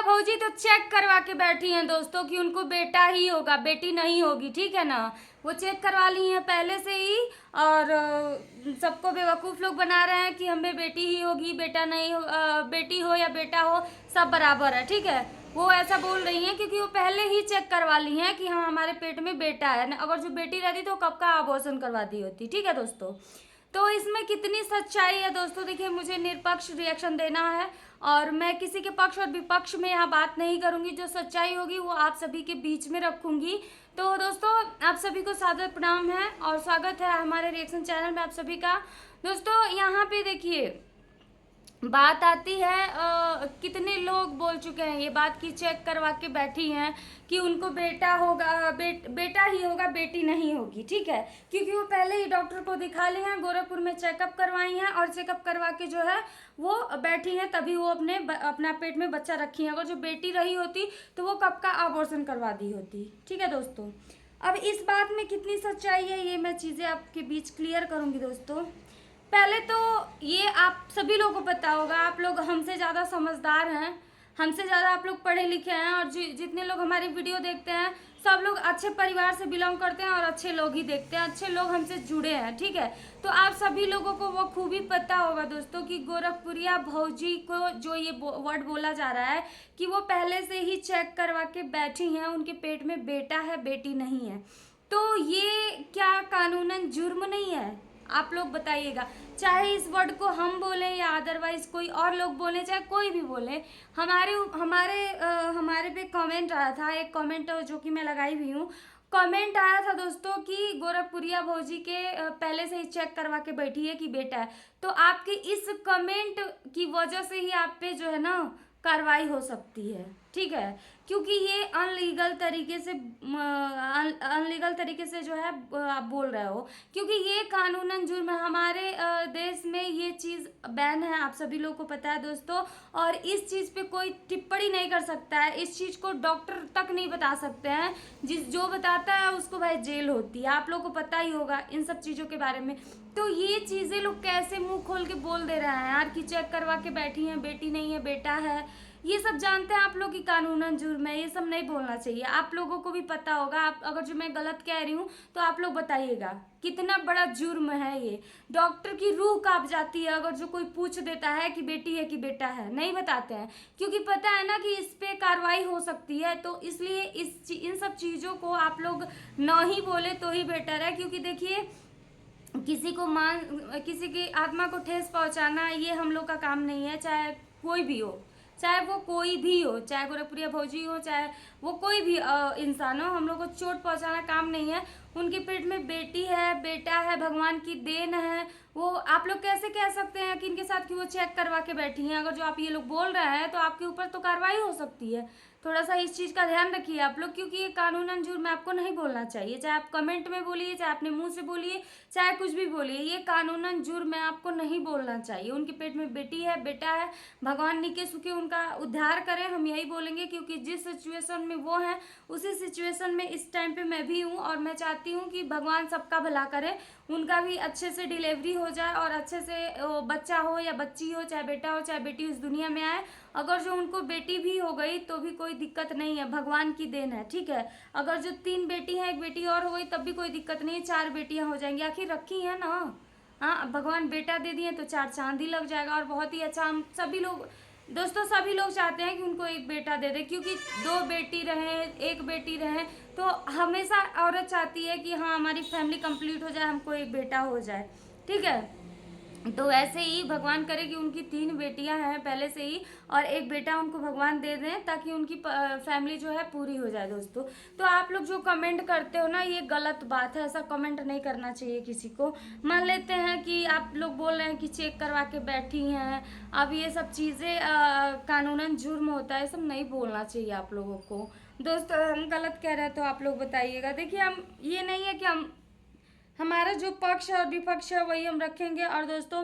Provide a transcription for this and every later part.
भौजी तो चेक करवा के बैठी हैं दोस्तों कि उनको बेटा ही होगा, बेटी नहीं होगी, ठीक है ना। वो चेक करवा ली हैं पहले से ही। और सबको बेवकूफ़ लोग बना रहे हैं कि हमें बेटी ही होगी, बेटा नहीं हो, बेटी हो या बेटा हो सब बराबर है, ठीक है। वो ऐसा बोल रही हैं क्योंकि वो पहले ही चेक करवा ली हैं कि हाँ हमारे पेट में बेटा है। अगर जो बेटी रहती तो कब का अबॉर्शन करवा दी होती, ठीक है दोस्तों। तो इसमें कितनी सच्चाई है दोस्तों, देखिए मुझे निष्पक्ष रिएक्शन देना है और मैं किसी के पक्ष और विपक्ष में यहाँ बात नहीं करूँगी। जो सच्चाई होगी वो आप सभी के बीच में रखूँगी। तो दोस्तों आप सभी को सादर प्रणाम है और स्वागत है हमारे रिएक्शन चैनल में आप सभी का। दोस्तों यहाँ पे देखिए बात आती है कितने लोग बोल चुके हैं ये बात की चेक करवा के बैठी हैं कि उनको बेटा होगा, बेटा ही होगा, बेटी नहीं होगी, ठीक है। क्योंकि वो पहले ही डॉक्टर को दिखा ली हैं, गोरखपुर में चेकअप करवाई हैं और चेकअप करवा के जो है वो बैठी हैं, तभी वो अपना पेट में बच्चा रखी हैं। अगर जो बेटी रही होती तो वो कब का अबॉर्शन करवा दी होती, ठीक है दोस्तों। अब इस बात में कितनी सच्चाई है ये मैं चीज़ें आपके बीच क्लियर करूँगी दोस्तों। पहले तो ये आप सभी लोगों को पता होगा, आप लोग हमसे ज़्यादा समझदार हैं, हमसे ज़्यादा आप लोग पढ़े लिखे हैं और जितने लोग हमारी वीडियो देखते हैं सब लोग अच्छे परिवार से बिलोंग करते हैं और अच्छे लोग ही देखते हैं, अच्छे लोग हमसे जुड़े हैं, ठीक है। तो आप सभी लोगों को वो खूबी पता होगा दोस्तों कि गोरखपुरिया भौजी को जो ये वर्ड बोला जा रहा है कि वो पहले से ही चेक करवा के बैठी हैं, उनके पेट में बेटा है, बेटी नहीं है। तो ये क्या कानूनन जुर्म नहीं है? आप लोग बताइएगा। चाहे इस वर्ड को हम बोलें या अदरवाइज कोई और लोग बोलें, चाहे कोई भी बोले, हमारे हमारे हमारे पे कमेंट आया था, एक कमेंट जो कि मैं लगाई हुई हूँ, कमेंट आया था दोस्तों कि गोरखपुरिया भौजी के पहले से ही चेक करवा के बैठी है कि बेटा है। तो आपके इस कमेंट की वजह से ही आप पे जो है ना कार्रवाई हो सकती है, ठीक है। क्योंकि ये अनलीगल तरीके से जो है आप बोल रहे हो, क्योंकि ये कानूनन जुर्म है। हमारे देश में ये चीज़ बैन है, आप सभी लोगों को पता है दोस्तों। और इस चीज़ पे कोई टिप्पणी नहीं कर सकता है, इस चीज़ को डॉक्टर तक नहीं बता सकते हैं। जो बताता है उसको भाई जेल होती है, आप लोगों को पता ही होगा इन सब चीज़ों के बारे में। तो ये चीज़ें लोग कैसे मुंह खोल के बोल दे रहे हैं यार कि चेक करवा के बैठी हैं, बेटी नहीं है बेटा है। ये सब जानते हैं आप लोग की कानूनन जुर्म है, ये सब नहीं बोलना चाहिए। आप लोगों को भी पता होगा, आप अगर जो मैं गलत कह रही हूँ तो आप लोग बताइएगा कितना बड़ा जुर्म है ये। डॉक्टर की रूह कांप जाती है अगर जो कोई पूछ देता है कि बेटी है कि बेटा है, नहीं बताते हैं क्योंकि पता है ना कि इस पे कार्रवाई हो सकती है। तो इसलिए इन सब चीज़ों को आप लोग ना ही बोले तो ही बेटर है। क्योंकि देखिए किसी की आत्मा को ठेस पहुंचाना ये हम लोग का काम नहीं है, चाहे कोई भी हो, चाहे वो कोई भी हो, चाहे गोरखपुरिया भौजी हो, चाहे वो कोई भी इंसान हो। हम लोग को चोट पहुंचाना काम नहीं है। उनके पेट में बेटी है, बेटा है, भगवान की देन है। वो आप लोग कैसे कह सकते हैं कि इनके साथ कि वो चेक करवा के बैठी हैं? अगर जो आप ये लोग बोल रहे हैं तो आपके ऊपर तो कार्रवाई हो सकती है। थोड़ा सा इस चीज़ का ध्यान रखिए आप लोग, क्योंकि ये कानूनन जुर्म आपको नहीं बोलना चाहिए। चाहे आप कमेंट में बोलिए, चाहे अपने मुंह से बोलिए, चाहे कुछ भी बोलिए, ये कानूनन जुर्म है, आपको नहीं बोलना चाहिए। उनके पेट में बेटी है, बेटा है, भगवान निके सुखे उनका उद्धार करें, हम यही बोलेंगे। क्योंकि जिस सिचुएशन में वो हैं उसी सिचुएशन में इस टाइम पे मैं भी हूँ और मैं चाहती हूँ कि भगवान सबका भला करे, उनका भी अच्छे से डिलीवरी हो जाए और अच्छे से बच्चा हो या बच्ची हो, चाहे बेटा हो चाहे बेटी इस दुनिया में आए। अगर जो उनको बेटी भी हो गई तो भी कोई दिक्कत नहीं है, भगवान की देन है, ठीक है। अगर जो 3 बेटी हैं, 1 बेटी और हो गई तब भी कोई दिक्कत नहीं, 4 बेटियां हो जाएंगी, आखिर रखी है ना। हाँ, भगवान बेटा दे दिए तो 4 चांद ही लग जाएगा और बहुत ही अच्छा। हम सभी लोग दोस्तों सभी लोग चाहते हैं कि उनको 1 बेटा दे दे, क्योंकि 2 बेटी रहे 1 बेटी रहे तो हमेशा औरत चाहती है कि हाँ हमारी फैमिली कंप्लीट हो जाए, हमको 1 बेटा हो जाए, ठीक है। तो वैसे ही भगवान करे कि उनकी 3 बेटियां हैं पहले से ही और 1 बेटा उनको भगवान दे दें ताकि उनकी फैमिली जो है पूरी हो जाए दोस्तों। तो आप लोग जो कमेंट करते हो ना ये गलत बात है, ऐसा कमेंट नहीं करना चाहिए किसी को। मान लेते हैं कि आप लोग बोल रहे हैं कि चेक करवा के बैठी हैं, अब ये सब चीज़ें कानूनन जुर्म होता है, सब नहीं बोलना चाहिए आप लोगों को। दोस्तों हम गलत कह रहे हैं तो आप लोग बताइएगा। देखिए हम ये नहीं है कि हमारा जो पक्ष और विपक्ष है वही हम रखेंगे। और दोस्तों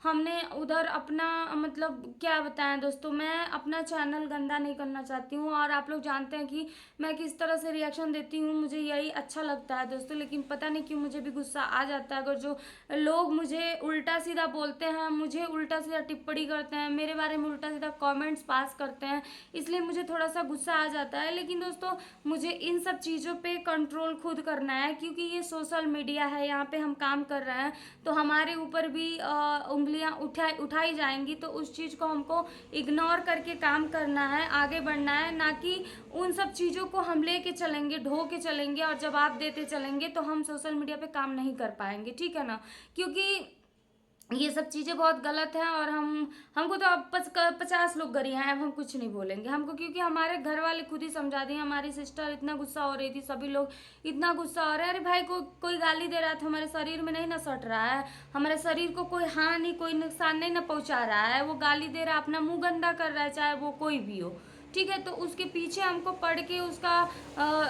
हमने उधर अपना मतलब क्या बताएं दोस्तों, मैं अपना चैनल गंदा नहीं करना चाहती हूँ और आप लोग जानते हैं कि मैं किस तरह से रिएक्शन देती हूँ, मुझे यही अच्छा लगता है दोस्तों। लेकिन पता नहीं क्यों मुझे भी गुस्सा आ जाता है अगर जो लोग मुझे उल्टा सीधा बोलते हैं, मुझे उल्टा सीधा टिप्पणी करते हैं, मेरे बारे में उल्टा सीधा कमेंट्स पास करते हैं, इसलिए मुझे थोड़ा सा गुस्सा आ जाता है। लेकिन दोस्तों मुझे इन सब चीज़ों पे कंट्रोल खुद करना है, क्योंकि ये सोशल मीडिया है, यहाँ पे हम काम कर रहे हैं तो हमारे ऊपर भी उंगलियां उठाई जाएंगी। तो उस चीज़ को हमको इग्नोर करके काम करना है, आगे बढ़ना है, ना कि उन सब चीज़ों को हम लेके चलेंगे, ढो के चलेंगे और जवाब देते चलेंगे तो हम सोशल मीडिया पे काम नहीं कर पाएंगे, ठीक है ना। क्योंकि ये सब चीज़ें बहुत गलत हैं और हमको तो अब 50 लोग गरियाएं हैं, अब हम कुछ नहीं बोलेंगे हमको, क्योंकि हमारे घर वाले खुद ही समझा दिए। हमारी सिस्टर इतना गुस्सा हो रही थी, सभी लोग इतना गुस्सा हो रहे हैं, अरे भाई कोई गाली दे रहा है तो हमारे शरीर में नहीं ना सट रहा है, हमारे शरीर को कोई हानि कोई नुकसान नहीं ना पहुंचा रहा है, वो गाली दे रहा है, अपना मुंह गंदा कर रहा है, चाहे वो कोई भी हो, ठीक है। तो उसके पीछे हमको पढ़ के उसका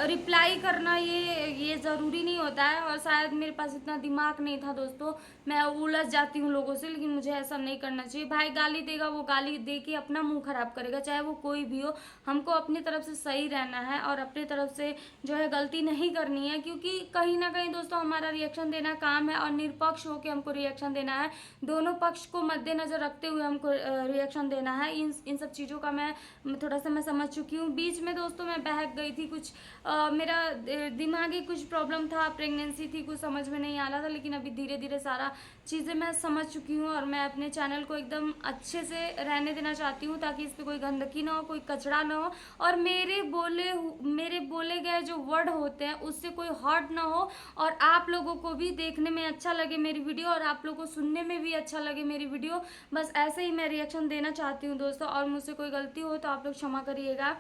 रिप्लाई करना ये ज़रूरी नहीं होता है। और शायद मेरे पास इतना दिमाग नहीं था दोस्तों, मैं उलझ जाती हूँ लोगों से, लेकिन मुझे ऐसा नहीं करना चाहिए। भाई गाली देगा, वो गाली दे के अपना मुंह खराब करेगा, चाहे वो कोई भी हो। हमको अपनी तरफ से सही रहना है और अपनी तरफ से जो है गलती नहीं करनी है, क्योंकि कहीं ना कहीं दोस्तों हमारा रिएक्शन देना काम है और निष्पक्ष होकर हमको रिएक्शन देना है, दोनों पक्ष को मद्देनजर रखते हुए हमको रिएक्शन देना है। इन सब चीज़ों का मैं थोड़ा सा मैं समझ चुकी हूँ। बीच में दोस्तों मैं बहक गई थी, कुछ मेरा दिमागी कुछ प्रॉब्लम था, प्रेगनेंसी थी, कुछ समझ में नहीं आ रहा था, लेकिन अभी धीरे धीरे सारा चीज़ें मैं समझ चुकी हूँ और मैं अपने चैनल को एकदम अच्छे से रहने देना चाहती हूँ, ताकि इस पर कोई गंदगी ना हो, कोई कचरा ना हो और मेरे बोले गए जो वर्ड होते हैं उससे कोई हर्ट ना हो और आप लोगों को भी देखने में अच्छा लगे मेरी वीडियो और आप लोगों को सुनने में भी अच्छा लगे मेरी वीडियो। बस ऐसे ही मैं रिएक्शन देना चाहती हूँ दोस्तों, और मुझसे कोई गलती हो तो आप लोग क्षमा करिएगा।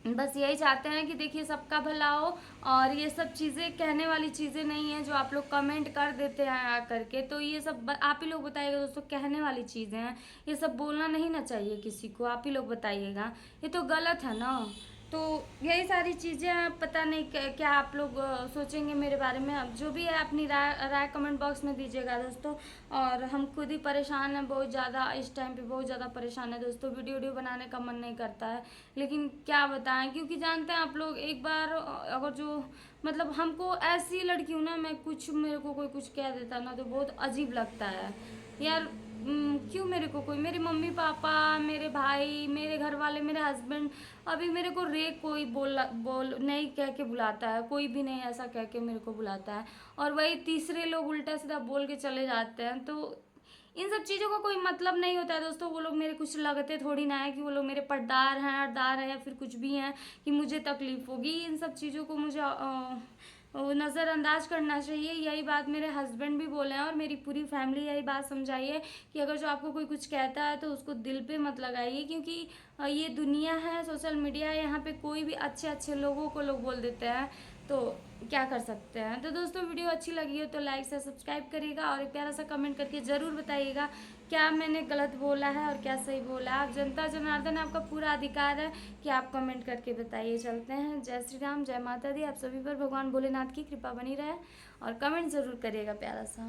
बस यही चाहते हैं कि देखिए सबका भला हो और ये सब चीज़ें कहने वाली चीज़ें नहीं है जो आप लोग कमेंट कर देते हैं आ करके, तो ये सब आप ही लोग बताइएगा दोस्तों, कहने वाली चीज़ें हैं, ये सब बोलना नहीं ना चाहिए किसी को, आप ही लोग बताइएगा, ये तो गलत है ना। तो यही सारी चीज़ें हैं, पता नहीं क्या आप लोग सोचेंगे मेरे बारे में। अब जो भी है अपनी राय कमेंट बॉक्स में दीजिएगा दोस्तों। और हम खुद ही परेशान हैं बहुत ज़्यादा, इस टाइम पे बहुत ज़्यादा परेशान है दोस्तों, वीडियो बनाने का मन नहीं करता है, लेकिन क्या बताएं, क्योंकि जानते हैं आप लोग एक बार अगर जो मतलब हमको ऐसी लड़की हूँ ना, मैं कुछ मेरे को कोई कुछ कह देता ना तो बहुत अजीब लगता है यार। क्यों मेरे को कोई, मेरे मम्मी पापा, मेरे भाई, मेरे घर वाले, मेरे हस्बैंड, अभी मेरे को कोई बोल नहीं कह के बुलाता है, कोई भी नहीं ऐसा कह के मेरे को बुलाता है, और वही तीसरे लोग उल्टा सीधा बोल के चले जाते हैं। तो इन सब चीज़ों का कोई मतलब नहीं होता है दोस्तों। वो लोग मेरे कुछ लगते थोड़ी ना है कि वो लोग मेरे पर्दार हैं, अरदार हैं या फिर कुछ भी हैं कि मुझे तकलीफ होगी। इन सब चीज़ों को मुझे नज़रअंदाज करना चाहिए। यही बात मेरे हस्बैंड भी बोले हैं और मेरी पूरी फैमिली यही बात समझाइए कि अगर जो आपको कोई कुछ कहता है तो उसको दिल पे मत लगाइए, क्योंकि ये दुनिया है, सोशल मीडिया है, यहाँ पे कोई भी अच्छे अच्छे लोगों को लोग बोल देते हैं, तो क्या कर सकते हैं। तो दोस्तों वीडियो अच्छी लगी हो तो लाइक से सब्सक्राइब करिएगा और एक प्यारा सा कमेंट करके ज़रूर बताइएगा क्या मैंने गलत बोला है और क्या सही बोला है। आप जनता जनार्दन, आपका पूरा अधिकार है कि आप कमेंट करके बताइए। चलते हैं, जय श्री राम, जय माता दी। आप सभी पर भगवान भोलेनाथ की कृपा बनी रहे और कमेंट ज़रूर करिएगा प्यारा सा।